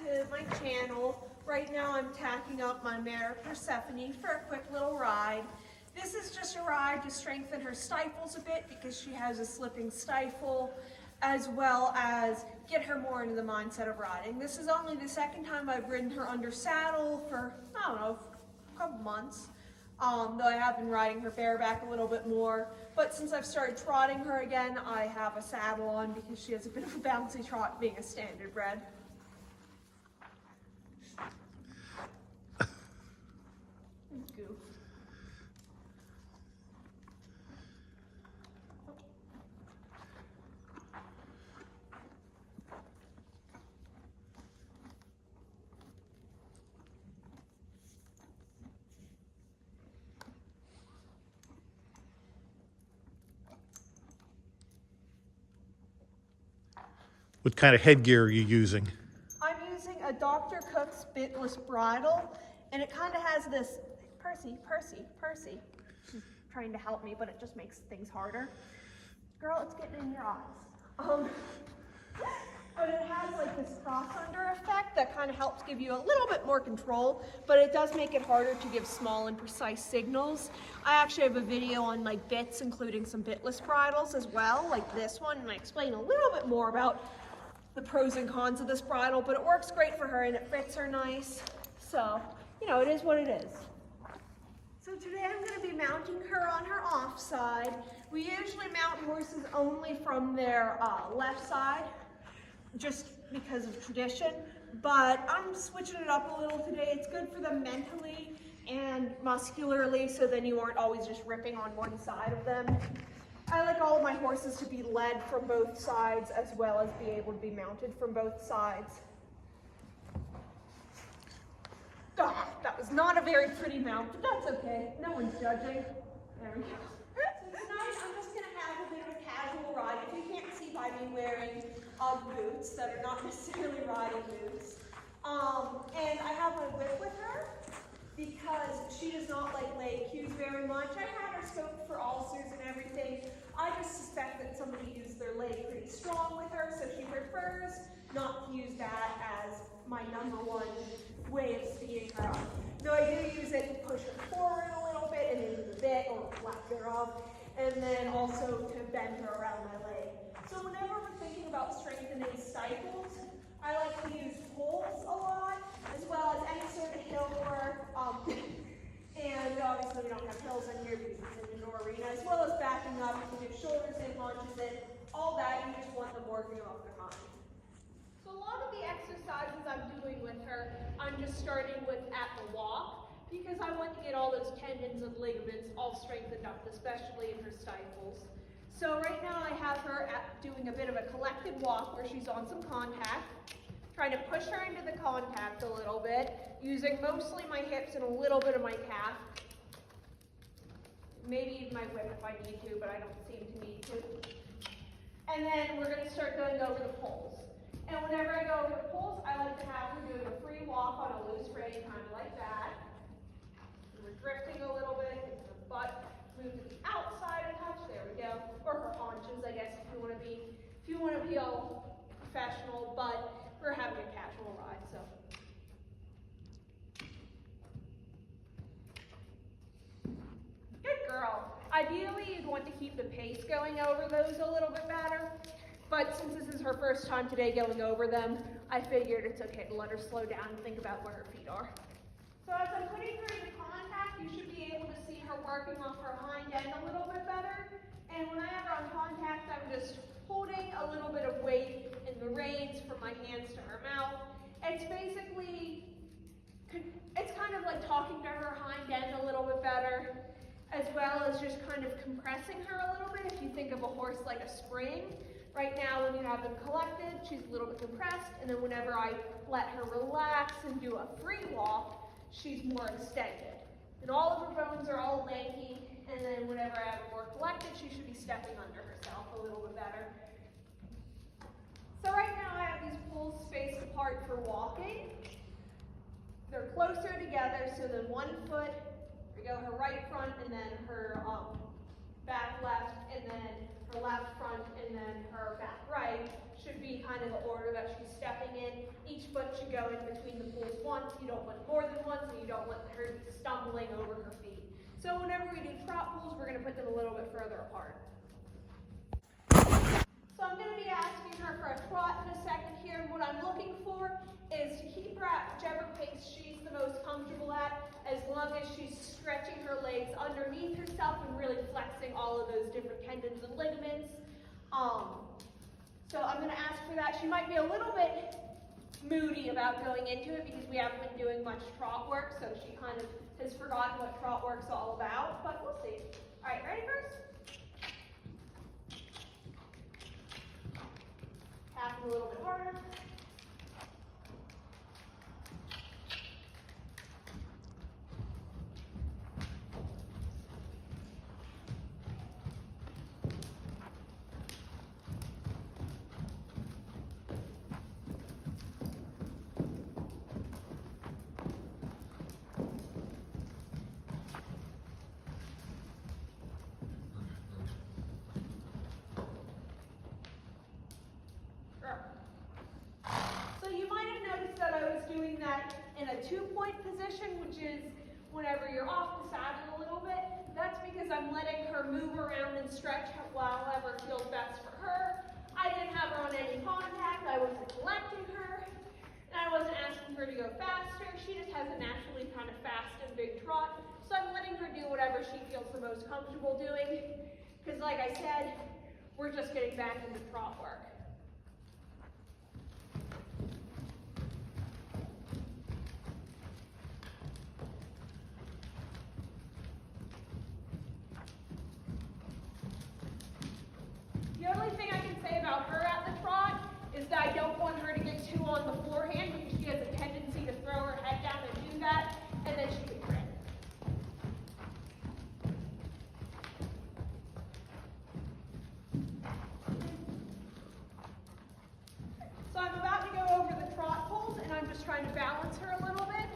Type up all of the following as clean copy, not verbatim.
to my channel. Right now I'm tacking up my mare Persephone for a quick little ride. This is just a ride to strengthen her stifles a bit because she has a slipping stifle, as well as get her more into the mindset of riding. This is only the second time I've ridden her under saddle for, I don't know, a couple months. Though I have been riding her bareback a little bit more. But since I've started trotting her again, I have a saddle on because she has a bit of a bouncy trot being a standard bred. Goof. What kind of headgear are you using? I'm using a Dr. Cook's bitless bridle, and it kind of has this, Percy. She's trying to help me, but it just makes things harder. Girl, it's getting in your eyes. But it has like this cross under effect that kind of helps give you a little bit more control, but it does make it harder to give small and precise signals. I actually have a video on like bits, including some bitless bridles as well, like this one, and I explain a little bit more about the pros and cons of this bridle, but it works great for her and it fits her nice. So, you know, it is what it is. So today I'm going to be mounting her on her off side. We usually mount horses only from their left side, just because of tradition, but I'm switching it up a little today. It's good for them mentally and muscularly, so then you aren't always just ripping on one side of them. I like all of my horses to be led from both sides as well as be able to be mounted from both sides. Oh, that was not a very pretty mount, but that's okay. No one's judging. There we go. So tonight I'm just going to have a bit of a casual ride. If you can't see by me wearing boots that are not necessarily riding boots. And I have my whip with her because she does not like leg cues very much. I had her scoped for ulcers and everything. I just suspect that somebody used their leg pretty strong with her, so she prefers not to use that as my #1 way of speeding her up. Though I do use it to push her forward a little bit and into the bit or lack thereof, and then also to bend her around my leg. So whenever we're thinking about strengthening stifles, I like to use poles a lot, as well as any sort of hill work. And obviously we don't have hills in here because it's an indoor arena, as well as backing up. You can do shoulders in, launches in, all that. You just want them working off their mind. So a lot of the exercises I'm doing with her, I'm just starting with at the walk, because I want to get all those tendons and ligaments all strengthened up, especially in her stifles. So right now I have her doing a bit of a collected walk where she's on some contact, trying to push her into the contact a little bit, using mostly my hips and a little bit of my calf. Maybe my whip if I need to, but I don't seem to need to. And then we're going to start going over the poles. And whenever I go over the poles, I like to have her doing a free walk on a loose rein, kind of like that. We're drifting a little bit, the butt move to the outside a touch, there we go. Or her haunches, I guess, if you want to be all professional, but we're having a casual ride, so. Good girl. Ideally, you'd want to keep the pace going over those a little bit better, but since this is her first time today going over them, I figured it's okay to let her slow down and think about where her feet are. So as I'm putting her into contact, you should be able to see her working off her hind end a little bit better. And when I have her on contact, I'm just holding a little bit of weight in the reins from my hands to her mouth. It's basically, it's kind of like talking to her hind end a little bit better, as well as just kind of compressing her a little bit. If you think of a horse like a spring, right now when you have them collected, she's a little bit compressed, and then whenever I let her relax and do a free walk, she's more extended. And all of her bones are all lanky, and then whenever I have her more collected, she should be stepping under herself a little bit better. So right now I have these poles spaced apart for walking. They're closer together, so then one foot, we go her right front, and then her back left, and then her left front, and then her back right. right should be kind of the order that she's stepping in. Each foot should go in between the poles once. You don't want more than once, and you don't want her stumbling over her feet. So whenever we do trot pulls, we're going to put them a little bit further apart. So I'm going to be asking her for a trot in a second here, and what I'm looking for is to keep her at whichever pace she's the most comfortable at, as long as she's stretching her legs underneath herself and really flexing all of those different tendons and ligaments. So I'm going to ask for that. She might be a little bit moody about going into it because we haven't been doing much trot work, so she kind of has forgotten what trot work's all about, but we'll see. All right, ready first? Tap it a little bit harder. So you might have noticed that I was doing that in a 2-point position, which is whenever you're off the saddle a little bit. That's because I'm letting her move around and stretch however feels best for her. I didn't have her on any contact. I wasn't collecting her. And I wasn't asking her to go faster. She just has a naturally kind of fast and big trot. So I'm letting her do whatever she feels the most comfortable doing. Because like I said, we're just getting back into trot work. The only thing I can say about her at the trot is that I don't want her to get too on the forehand because she has a tendency to throw her head down and do that, and then she could trip. So I'm about to go over the trot pulls, and I'm just trying to balance her a little bit.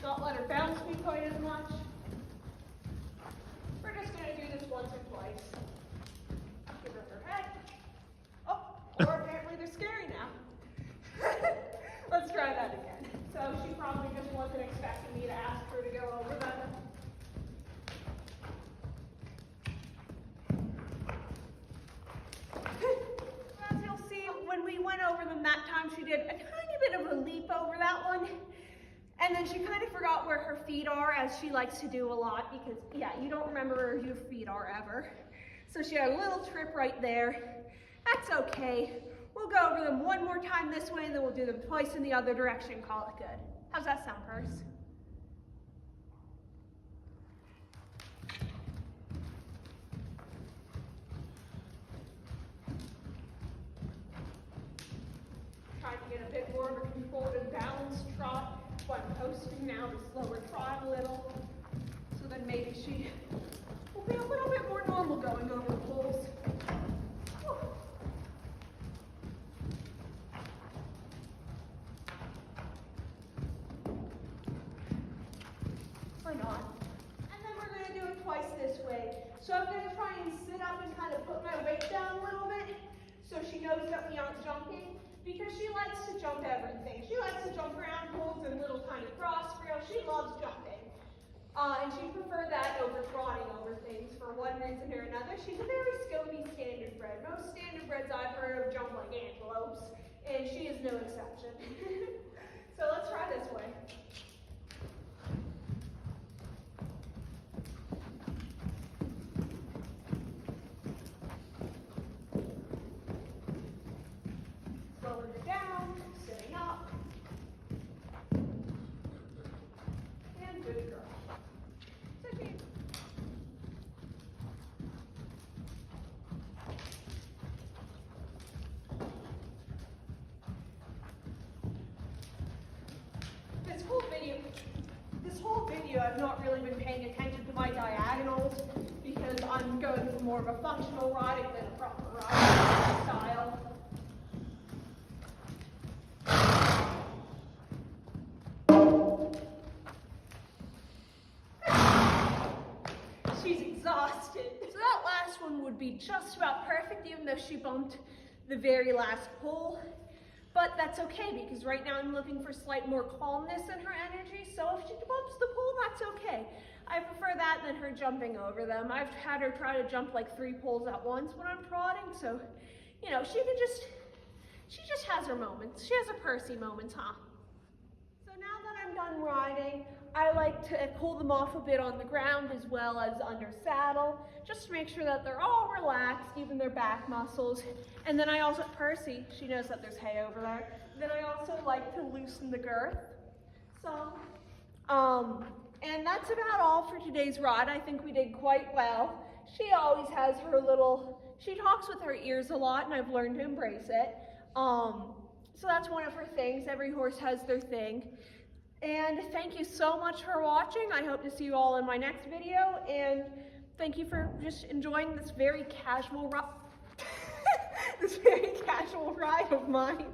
Not let her bounce me quite as much. We're just going to do this once or twice. Give her her head. Oh, or apparently they're scary now. Let's try that again. So she probably just wasn't expecting me to ask her to go over them. As you'll see, when we went over them that time, she did a tiny bit of a leap over that one. And then she kind of forgot where her feet are, as she likes to do a lot, because, yeah, you don't remember where your feet are ever. So she had a little trip right there. That's okay. We'll go over them one more time this way, and then we'll do them twice in the other direction and call it good. How's that sound, Perse? Trying to get a bit more of a controlled and balanced trot. So I'm coasting now to slower trot a little. So then maybe she will be a little bit more normal going over the poles. Why not? And then we're going to do it twice this way. So I'm going to try and sit up and kind of put my weight down a little bit so she knows that we aren't jumping, because she likes to jump everything. She likes to jump around poles and little tiny cross rails. She loves jumping. And she preferred that over trotting over things for one reason or another. She's a very scody standardbred. Most standardbreds I've heard of jump like antelopes, and she is no exception. So let's try this way. Slowing it down, sitting up. And good girl. Okay. This whole video I've not really been paying attention to my diagonals because I'm going for more of a functional riding than a proper riding style. She's exhausted. So that last one would be just about perfect, even though she bumped the very last pole. But that's okay, because right now I'm looking for slight more calmness in her energy, so if she bumps the pole, that's okay. I prefer that than her jumping over them. I've had her try to jump like 3 poles at once when I'm prodding, so, you know, she just has her moments. She has her Percy moments, huh? So now that I'm done riding, I like to pull them off a bit on the ground as well as under saddle, just to make sure that they're all relaxed, even their back muscles. And then I also, Percy, she knows that there's hay over there. Then I also like to loosen the girth. So, and that's about all for today's ride. I think we did quite well. She always has her little, she talks with her ears a lot, and I've learned to embrace it. So that's one of her things. Every horse has their thing. And thank you so much for watching. I hope to see you all in my next video. And thank you for just enjoying this very casual ride. This very casual ride of mine.